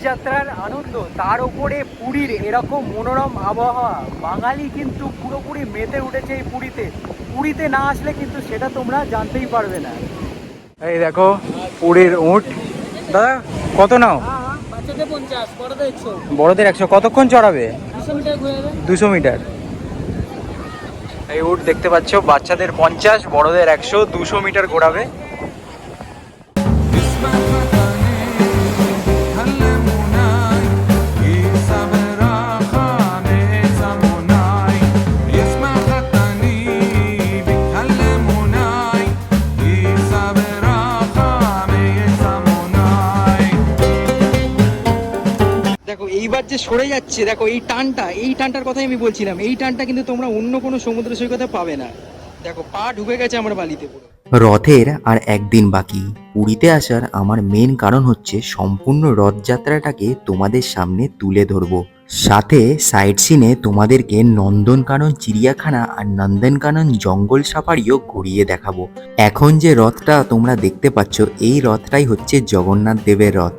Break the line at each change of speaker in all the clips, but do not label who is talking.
রথযাত্রার আনন্দ, তার উপরে পুরীর এরকম মনোরম আবহাওয়া। বাঙালি কিন্তু পুরোপুরি মেতে উঠেছে এই পুরীতে। পুরীতে না আসলে কিন্তু সেটা তোমরা জানতেই পারবে না। এই দেখো পুরীর উট। দাদা কত নাও? বড়দের 100। কতক্ষণ চড়াবে? 200 মিটার। এই উট দেখতে পাচ্ছ, বাচ্চাদের 50, বড়দের 100, 200 মিটার ঘোরাবে। দেখো এইবার যে সরে যাচ্ছে, দেখো এই টানটার কথাই আমি বলছিলাম। এই টানটা কিন্তু তোমরা অন্য কোনো সমুদ্র সৈকতে পাবে না। দেখো পা ঢুকে গেছে আমার বালিতে পুরো।
রথের আর একদিন বাকি। পুরীতে আসার আমার মেন কারণ হচ্ছে সম্পূর্ণ রথযাত্রাটাকে তোমাদের সামনে তুলে ধরবো, সাথে সাইট সিনে তোমাদেরকে নন্দনকানন চিড়িয়াখানা আর নন্দনকানন জঙ্গল সাফারিও ঘুরিয়ে দেখাবো। এখন যে রথটা তোমরা দেখতে পাচ্ছ, এই রথটাই হচ্ছে জগন্নাথ দেবের রথ।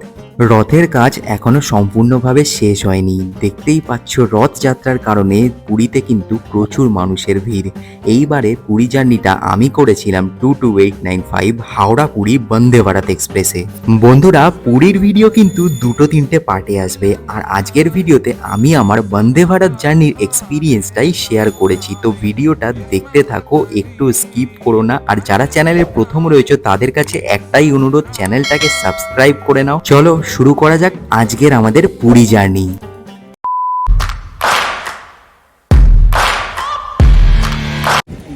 রথের কাজ এখনো সম্পূর্ণভাবে শেষ হয়নি। দেখতেই পাচ্ছ রথযাত্রার কারণে পুরীতে কিন্তু প্রচুর মানুষের ভিড়। এইবারে পুরী জার্নিটা আমি করেছিলাম 22895 হাওড়া পুরী বন্দে ভারত এক্সপ্রেসে। বন্ধুরা, পুরীর ভিডিও কিন্তু 2-3টে পার্টে আসবে, আর আজকের ভিডিওতে আমি আমার বন্দে ভারত জার্নির এক্সপিরিয়েন্সটাই শেয়ার করেছি। তো ভিডিওটা দেখতে থাকো, একটু স্কিপ করো না। আর যারা চ্যানেলের প্রথম রয়েছে তাদের কাছে একটাই অনুরোধ, চ্যানেলটাকে সাবস্ক্রাইব করে নাও। চলো শুরু করা যাক আজকের আমাদের পুরী জার্নি।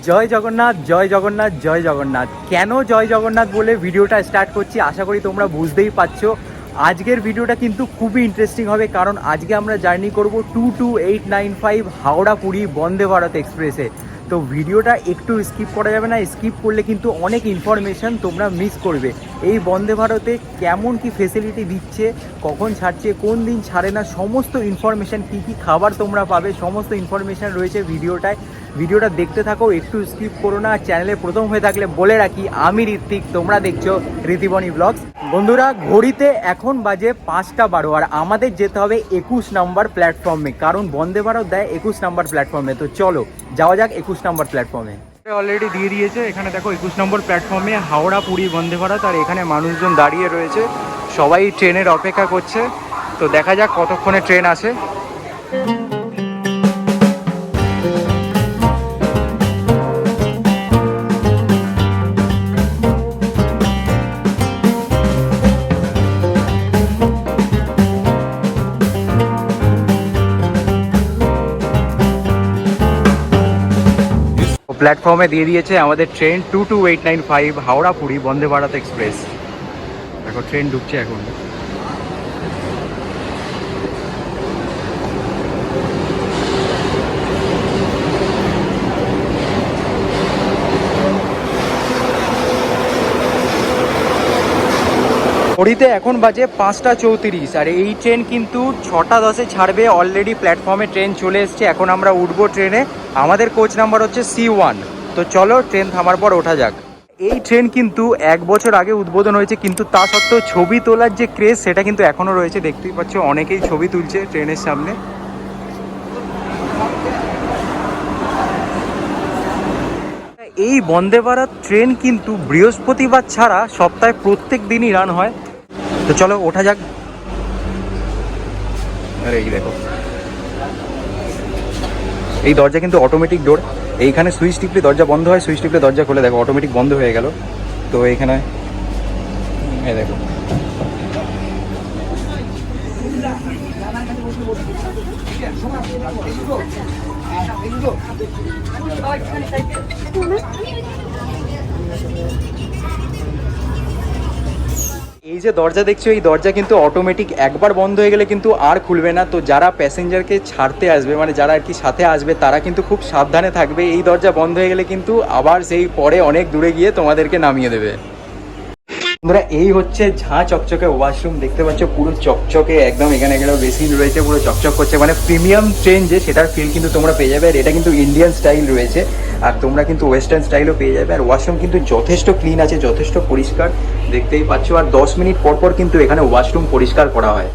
জয় জগন্নাথ, জয় জগন্নাথ, জয় জগন্নাথ। কেন জয় জগন্নাথ বলে ভিডিওটা স্টার্ট করছি আশা করি তোমরা বুঝতেই পারছো। আজকের ভিডিওটা কিন্তু খুবই ইন্টারেস্টিং হবে, কারণ আজকে আমরা জার্নি করব 22895 হাওড়া পুরী বন্দে ভারত এক্সপ্রেসে। তো ভিডিওটা একটু স্কিপ করা যাবে না। স্কিপ করলে কিন্তু অনেক ইনফরমেশন তোমরা মিস করবে। এই বন্দে ভারতে কেমন কি ফেসিলিটি দিচ্ছে, কখন ছাড়ছে, কোন দিন ছাড়ে না, সমস্ত ইনফরমেশান, কী কী খাবার তোমরা পাবে, সমস্ত ইনফরমেশান রয়েছে ভিডিওটায়। ভিডিওটা দেখতে থাকো, একটু স্কিপ করো না। চ্যানেলে প্রথম হয়ে থাকলে বলে রাখি, আমি ঋত্বিক, তোমরা দেখছো ঋতিবনী ব্লগস। বন্ধুরা, ঘড়িতে এখন বাজে 5টা 12, আর আমাদের যেতে হবে 21 নম্বর প্ল্যাটফর্মে, কারণ বন্দে ভারত দেয় 21 নম্বর প্ল্যাটফর্মে। তো চলো যাওয়া যাক 21 নম্বর প্ল্যাটফর্মে। অলরেডি দিয়ে দিয়েছে এখানে, দেখো 21 নম্বর প্ল্যাটফর্মে হাওড়া পুরী বন্দে ভারত। আর এখানে মানুষজন দাঁড়িয়ে রয়েছে, সবাই ট্রেনের অপেক্ষা করছে। তো দেখা যাক কতক্ষণে ট্রেন আসে। প্ল্যাটফর্মে দিয়ে দিয়েছে আমাদের ট্রেন 22895 হাওড়া পুরী বন্দে ভারত এক্সপ্রেস। দেখো ট্রেন ঢুকছে এখন। পুরীতে এখন বাজে 5টা 34, আর এই ট্রেন কিন্তু 6টা 10-এ ছাড়বে। অলরেডি প্ল্যাটফর্মে ট্রেন চলে এসছে, এখন আমরা উঠবো ট্রেনে। আমাদের কোচ নাম্বার হচ্ছে C1। তো চলো ট্রেন থামার পর ওঠা যাক। এই ট্রেন কিন্তু 1 বছর আগে উদ্বোধন হয়েছে, কিন্তু তা সত্ত্বেও ছবি তোলার যে ক্রেজ সেটা কিন্তু এখনও রয়েছে। দেখতেই পাচ্ছ অনেকেই ছবি তুলছে ট্রেনের সামনে। এই বন্দে ভারত ট্রেন কিন্তু বৃহস্পতিবার ছাড়া সপ্তাহে প্রত্যেক দিনই রান হয়। তো চলো ওঠা যাক। আরে এই দেখো, এই দরজা কিন্তু অটোমেটিক ডোর। এইখানে সুইচ টিপলে দরজা বন্ধ হয়, সুইচ টিপলে দরজা খুলে। দেখো অটোমেটিক বন্ধ হয়ে গেল। তো এইখানে এই দেখো, এই যে দরজা দেখছো, এই দরজা কিন্তু অটোমেটিক একবার বন্ধ হয়ে গেলে কিন্তু আর খুলবে না। তো যারা প্যাসেঞ্জারকে ছাড়তে আসবে, মানে যারা আর কি সাথে আসবে, তারা কিন্তু খুব সাবধানে থাকবে। এই দরজা বন্ধ হয়ে গেলে কিন্তু আবার সেই পরে অনেক দূরে গিয়ে তোমাদেরকে নামিয়ে দেবে। বন্ধুরা, এই হচ্ছে ঝাঁ চকচকে ওয়াশরুম। দেখতে পাচ্ছ পুরো চকচকে একদম। এখানে এখানে বেসিন রয়েছে, পুরো চকচক করছে। মানে প্রিমিয়াম ট্রেন যে, সেটার ফিল কিন্তু তোমরা পেয়ে যাবে। আর এটা কিন্তু ইন্ডিয়ান স্টাইল রয়েছে, আর তোমরা কিন্তু ওয়েস্টার্ন স্টাইলও পেয়ে যাবে। আর ওয়াশরুম কিন্তু যথেষ্ট ক্লিন আছে, যথেষ্ট পরিষ্কার, দেখতেই পাচ্ছ। আর 10 মিনিট পর পর কিন্তু এখানে ওয়াশরুম পরিষ্কার করা হয়।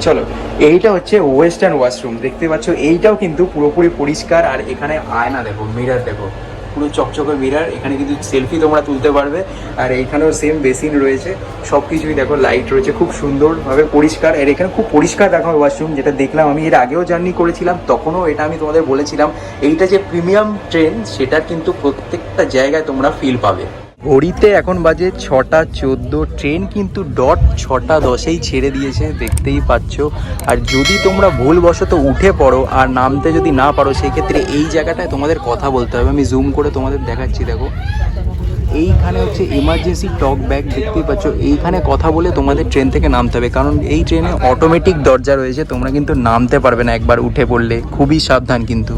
চলো, এইটা হচ্ছে ওয়েস্টার্ন ওয়াশরুম, দেখতে পাচ্ছ এইটাও কিন্তু পুরোপুরি পরিষ্কার। আর এখানে আয়না দেখো, মিরার দেখো, পুরো চকচকে মিরার, এখানে কিন্তু সেলফি তোমরা তুলতে পারবে। আর এইখানেও সেম বেসিন রয়েছে, সব কিছুই দেখো, লাইট রয়েছে, খুব সুন্দরভাবে পরিষ্কার। আর এখানে খুব পরিষ্কার রাখা হয় ওয়াশরুম, যেটা দেখলাম আমি এর আগেও জার্নি করেছিলাম, তখনও এটা আমি তোমাদের বলেছিলাম। এইটা যে প্রিমিয়াম ট্রেন, সেটা কিন্তু প্রত্যেকটা জায়গায় তোমরা ফিল পাবে। ঘড়িতে এখন বাজে 6:14, ট্রেন কিন্তু ডট 6:10-এই ছেড়ে দিয়েছে, দেখতেই পাচ্ছ। আর যদি তোমরা ভুলবশত উঠে পড়ো আর নামতে যদি না পারো, সেই ক্ষেত্রে এই জায়গাটায় তোমাদের কথা বলতে হবে। আমি জুম করে তোমাদের দেখাচ্ছি, দেখো এইখানে হচ্ছে এমার্জেন্সি টক ব্যাগ, দেখতেই পাচ্ছ। এইখানে কথা বলে তোমাদের ট্রেন থেকে নামতে হবে, কারণ এই ট্রেনে অটোমেটিক দরজা রয়েছে, তোমরা কিন্তু নামতে পারবে না একবার উঠে পড়লে, খুবই সাবধান কিন্তু।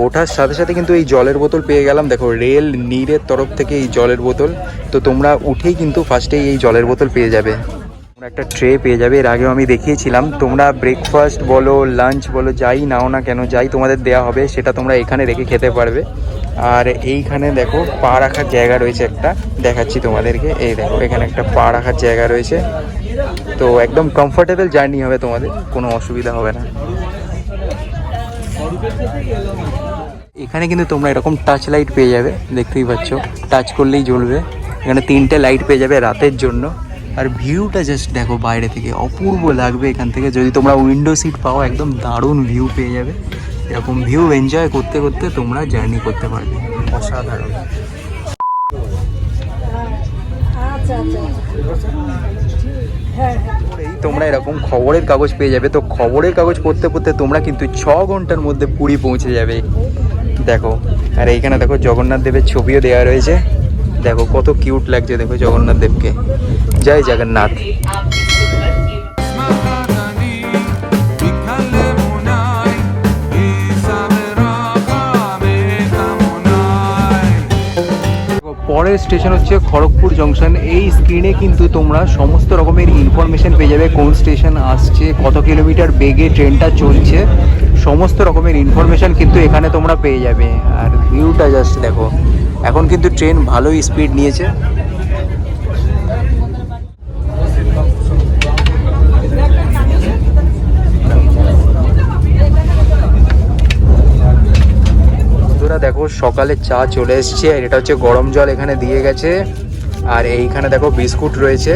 ওঠার সাথে সাথে কিন্তু এই জলের বোতল পেয়ে গেলাম, দেখো রেল নীরের তরফ থেকে এই জলের বোতল। তো তোমরা উঠেই কিন্তু ফার্স্টেই এই জলের বোতল পেয়ে যাবে, তোমরা একটা ট্রে পেয়ে যাবে। এর আগেও আমি দেখিয়েছিলাম, তোমরা ব্রেকফাস্ট বলো, লাঞ্চ বলো, যাই নাও না কেন, যাই তোমাদের দেওয়া হবে, সেটা তোমরা এখানে রেখে খেতে পারবে। আর এইখানে দেখো পা রাখার জায়গা রয়েছে একটা, দেখাচ্ছি তোমাদেরকে। এই দেখো এখানে একটা পা রাখার জায়গা রয়েছে, তো একদম কমফোর্টেবল জার্নি হবে তোমাদের, কোনো অসুবিধা হবে না। এখানে কিন্তু তোমরা এরকম টাচ লাইট পেয়ে যাবে, দেখতেই পাচ্ছ, টাচ করলেই জ্বলবে। এখানে 3টে লাইট পেয়ে যাবে রাতের জন্য। আর ভিউটা জাস্ট দেখো, বাইরে থেকে অপূর্ব লাগবে এখান থেকে। যদি তোমরা উইন্ডো সিট পাও, একদম দারুণ ভিউ পেয়ে যাবে। এরকম ভিউ এনজয় করতে করতে তোমরা জার্নি করতে পারবে, অসাধারণ। তোমরা এরকম খবরের কাগজ পেয়ে যাবে, তো খবরের কাগজ পড়তে পড়তে তোমরা কিন্তু 6 ঘন্টার মধ্যে পুরী পৌঁছে যাবে, দেখো। আর এইখানে দেখো জগন্নাথ দেবের ছবিও দেওয়া রয়েছে, দেখো কত কিউট লাগছে, দেখো জগন্নাথ দেবকে। জয় জগন্নাথ। পরের স্টেশন হচ্ছে খড়গপুর জংশন। এই স্ক্রিনে কিন্তু তোমরা সমস্ত রকমের ইনফরমেশন পেয়ে যাবে, কোন স্টেশন আসছে, কত কিলোমিটার বেগে ট্রেনটা চলছে, সমস্ত রকমের ইনফরমেশন কিন্তু এখানে তোমরা পেয়ে যাবে। আর ভিউটা জাস্ট দেখো, এখন কিন্তু ট্রেন ভালোই স্পিড নিয়েছে। দেখো সকালে চা চলে এসছে, আর এটা হচ্ছে গরম জল এখানে দিয়ে গেছে। আর এইখানে দেখো বিস্কুট রয়েছে,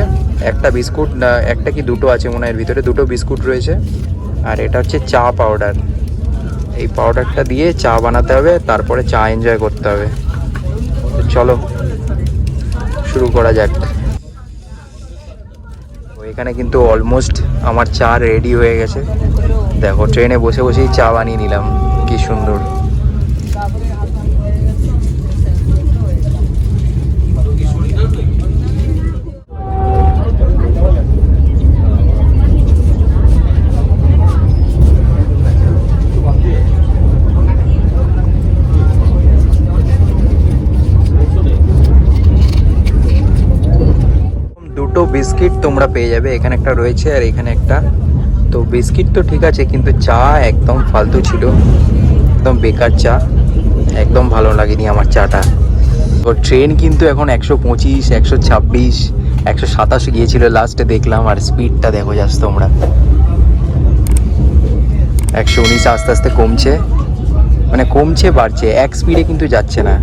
একটা বিস্কুট না, একটা কি দুটো আছে মনে হয়, এর ভিতরে দুটো বিস্কুট রয়েছে। আর এটা হচ্ছে চা পাউডার, এই পাউডারটা দিয়ে চা বানাতে হবে, তারপরে চা এনজয় করতে হবে। তো চলো শুরু করা যাক। এখানে কিন্তু অলমোস্ট আমার চা রেডি হয়ে গেছে, দেখো ট্রেনে বসে বসেই চা বানিয়ে নিলাম, কি সুন্দর। দুটো বিস্কিট তোমরা পেয়ে যাবে, এখানে একটা রয়েছে আর এখানে একটা। তো বিস্কিট তো ঠিক আছে, কিন্তু চা একদম ফালতু ছিল, একদম বেকার চা, একদম ভালো লাগেনি আমার চাটা। তো ট্রেন কিন্তু এখন 125, 126, 127 গিয়েছিল লাস্টে দেখলাম। আর স্পিডটা দেখো জাস্ট তোমরা, 119 আস্তে আস্তে কমছে, মানে কমছে বাড়ছে, এক স্পিডে কিন্তু যাচ্ছে না।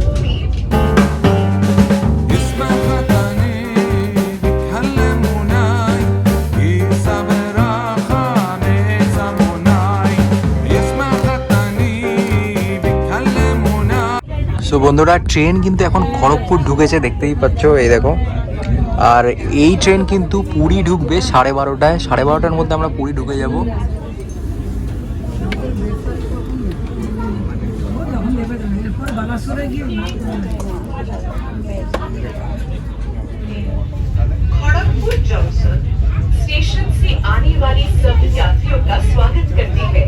তো বন্ধুরা ট্রেন কিন্তু এখন খড়গপুর ঢুকেছে, দেখতেই পাচ্ছ, এই দেখো। আর এই ট্রেন কিন্তু পুরী ঢুকবে 12:30টায়, 12:30টার মধ্যে আমরা পুরী ঢুকে যাব।
खड़गपुर जंक्शन स्टेशन से आने वाली सभी यात्रियों का स्वागत करती है।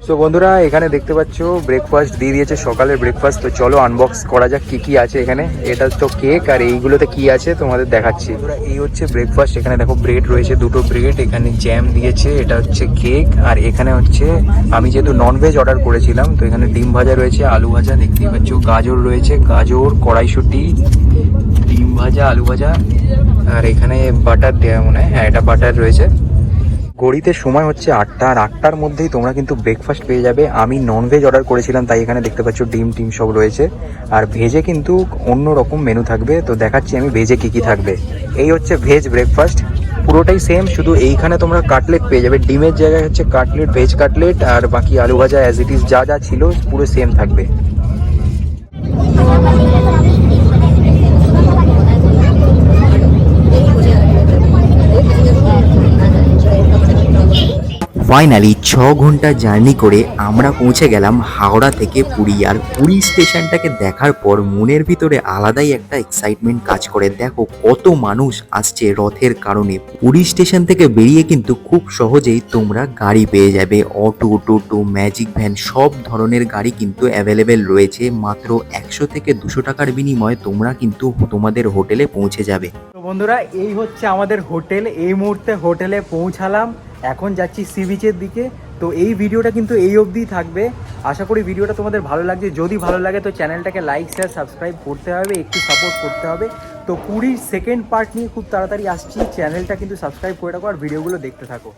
সো বন্ধুরা এখানে দেখতে পাচ্ছ ব্রেকফাস্ট দিয়ে দিয়েছে, সকালের ব্রেকফাস্ট। তো চলো আনবক্স করা যাক কি কি আছে এখানে। এটা তো কেক, আর এইগুলোতে কি আছে তোমাদের দেখাচ্ছি। বন্ধুরা এই হচ্ছে ব্রেকফাস্ট। এখানে দেখো ব্রেড রয়েছে, দুটো ব্রেড, এখানে জ্যাম দিয়েছে, এটা হচ্ছে কেক, আর এখানে হচ্ছে আমি যেহেতু ননভেজ অর্ডার করেছিলাম তো এখানে ডিম ভাজা রয়েছে, আলু ভাজা দেখতেই পাচ্ছ, গাজর রয়েছে, গাজর, কড়াইশুঁটি, ডিম ভাজা, আলু ভাজা, আর এখানে বাটার দেওয়া মনে হয়, হ্যাঁ এটা বাটার রয়েছে। ঘড়িতে সময় হচ্ছে 8টা, আর 8টার মধ্যেই তোমরা কিন্তু ব্রেকফাস্ট পেয়ে যাবে। আমি ননভেজ অর্ডার করেছিলাম তাই এখানে দেখতে পাচ্ছ ডিম টিম সব রয়েছে, আর ভেজে কিন্তু অন্য রকম মেনু থাকবে। তো দেখাচ্ছি আমি ভেজে কি কি থাকবে। এই হচ্ছে ভেজ ব্রেকফাস্ট, পুরোটাই সেম, শুধু এইখানে তোমরা কাটলেট পেয়ে যাবে, ডিমের জায়গায় হচ্ছে কাটলেট, ভেজ কাটলেট, আর বাকি আলু ভাজা অ্যাজ ইট ইজ যা যা ছিল পুরো সেম থাকবে।
ফাইনালি 6 ঘন্টা জার্নি করে আমরা পৌঁছে গেলাম হাওড়া থেকে পুরী। আর পুরী স্টেশনটাকে দেখার পর মনের ভিতরে আলাদাই একটা এক্সাইটমেন্ট কাজ করে। দেখো কত মানুষ আসছে রথের কারণে। পুরী স্টেশন থেকে বেরিয়ে কিন্তু খুব সহজেই তোমরা গাড়ি পেয়ে যাবে, অটো, টোটো, ম্যাজিক ভ্যান, সব ধরনের গাড়ি কিন্তু অ্যাভেলেবেল রয়েছে। মাত্র 100 থেকে 200 টাকার বিনিময়ে তোমরা কিন্তু তোমাদের হোটেলে পৌঁছে যাবে।
তো বন্ধুরা এই হচ্ছে আমাদের হোটেল। এই মুহূর্তে হোটেলে পৌঁছালাম, এখন যাচ্ছি সি বিচের দিকে। তো এই ভিডিওটা কিন্তু এই অবধিই থাকবে। আশা করি ভিডিওটা তোমাদের ভালো লাগছে। যদি ভালো লাগে তো চ্যানেলটাকে লাইক শেয়ার সাবস্ক্রাইব করতে হবে, একটু সাপোর্ট করতে হবে। তো পুরীর সেকেন্ড পার্ট নিয়ে খুব তাড়াতাড়ি আসছি, চ্যানেলটা কিন্তু সাবস্ক্রাইব করে রাখো আর ভিডিওগুলো দেখতে থাকো।